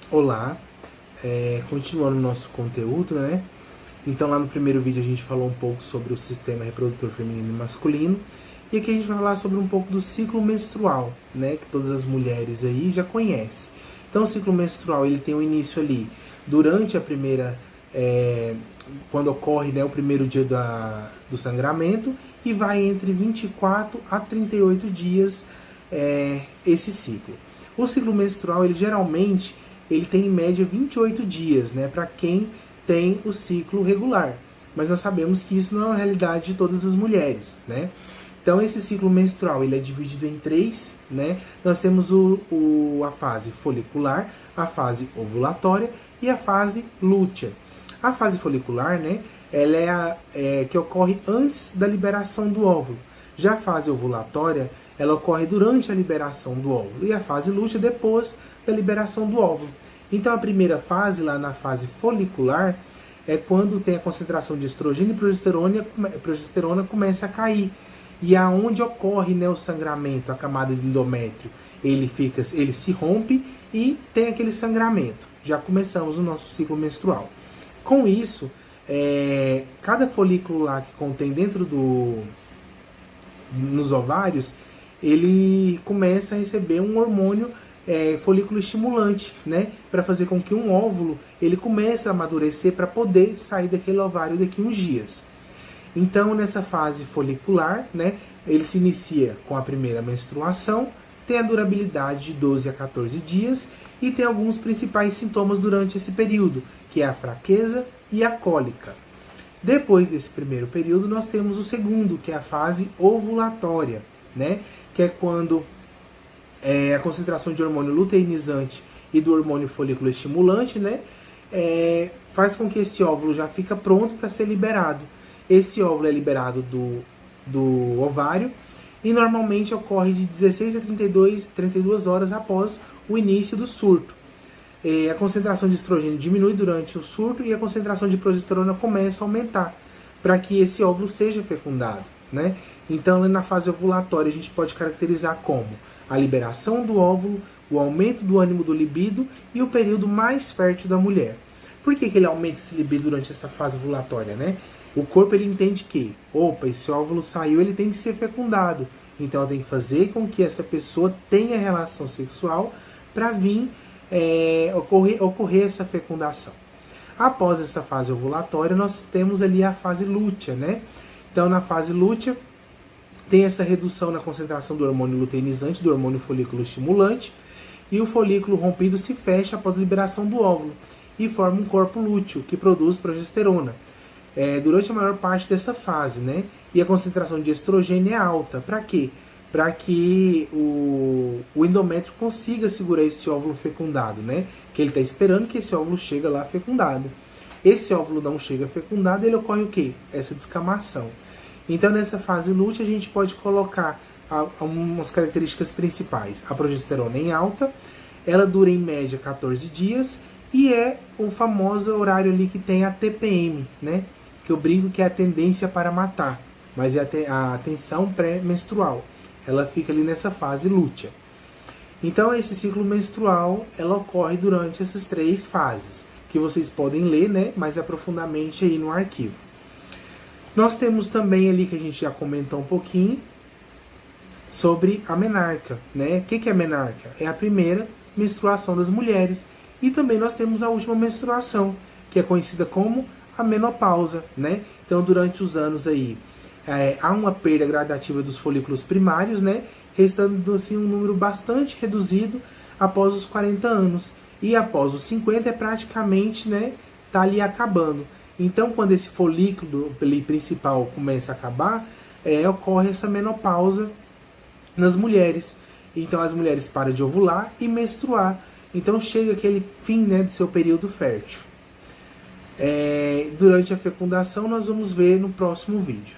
Olá, continuando o nosso conteúdo, né? Então lá no primeiro vídeo a gente falou um pouco sobre o sistema reprodutor feminino e masculino. E aqui a gente vai falar sobre um pouco do ciclo menstrual, né? Que todas as mulheres aí já conhecem. Então o ciclo menstrual ele tem um início ali durante a primeira, quando ocorre, né, o primeiro dia do sangramento, e vai entre 24 a 38 dias esse ciclo. O ciclo menstrual ele geralmente ele tem em média 28 dias, né, para quem tem o ciclo regular. Mas nós sabemos que isso não é a realidade de todas as mulheres, né? Então esse ciclo menstrual ele é dividido em três, né? Nós temos a fase folicular, a fase ovulatória e a fase lútea. A fase folicular, né, ela é a que ocorre antes da liberação do óvulo. Já a fase ovulatória, ela ocorre durante a liberação do óvulo. E a fase lútea depois da liberação do óvulo. Então a primeira fase, lá na fase folicular, é quando tem a concentração de estrogênio e progesterona começa a cair. E aonde ocorre, né, o sangramento, a camada de endométrio, ele se rompe e tem aquele sangramento. Já começamos o nosso ciclo menstrual. Com isso, cada folículo lá que contém nos ovários, ele começa a receber um hormônio folículo estimulante, né, para fazer com que um óvulo ele comece a amadurecer para poder sair daquele ovário daqui a uns dias. Então, nessa fase folicular, né, ele se inicia com a primeira menstruação, tem a durabilidade de 12 a 14 dias e tem alguns principais sintomas durante esse período, que é a fraqueza e a cólica. Depois desse primeiro período, nós temos o segundo, que é a fase ovulatória, né, que é quando a concentração de hormônio luteinizante e do hormônio folículo estimulante, né, faz com que esse óvulo já fica pronto para ser liberado. Esse óvulo é liberado do ovário e normalmente ocorre de 16 a 32 horas após o início do surto. A concentração de estrogênio diminui durante o surto e a concentração de progesterona começa a aumentar para que esse óvulo seja fecundado, né? Então, na fase ovulatória, a gente pode caracterizar como a liberação do óvulo, o aumento do ânimo do libido e o período mais fértil da mulher. Por que ele aumenta esse libido durante essa fase ovulatória, né? O corpo ele entende que, esse óvulo saiu, ele tem que ser fecundado. Então tem que fazer com que essa pessoa tenha relação sexual para vir ocorrer essa fecundação. Após essa fase ovulatória, nós temos ali a fase lútea, né? Então na fase lútea tem essa redução na concentração do hormônio luteinizante, do hormônio folículo estimulante, e o folículo rompido se fecha após a liberação do óvulo e forma um corpo lúteo que produz progesterona. Durante a maior parte dessa fase, né? E a concentração de estrogênio é alta. Para quê? Para que o endométrio consiga segurar esse óvulo fecundado, né? Que ele está esperando que esse óvulo chegue lá fecundado. Esse óvulo não chega fecundado, ele ocorre o quê? Essa descamação. Então, nessa fase lútea, a gente pode colocar umas características principais. A progesterona em alta, ela dura em média 14 dias e é o famoso horário ali que tem a TPM, né? Que eu brinco que é a tendência para matar, mas é a tensão pré-menstrual. Ela fica ali nessa fase lútea. Então, esse ciclo menstrual, ela ocorre durante essas três fases, que vocês podem ler, né, mais aprofundadamente aí no arquivo. Nós temos também ali, que a gente já comentou um pouquinho, sobre a menarca, né? O que é a menarca? É a primeira menstruação das mulheres. E também nós temos a última menstruação, que é conhecida como a menopausa, né? Então, durante os anos aí, há uma perda gradativa dos folículos primários, né? Restando assim um número bastante reduzido após os 40 anos. E após os 50 praticamente, né, tá ali acabando. Então, quando esse folículo principal começa a acabar, ocorre essa menopausa nas mulheres. Então, as mulheres param de ovular e menstruar. Então, chega aquele fim, né, do seu período fértil. Durante a fecundação, nós vamos ver no próximo vídeo.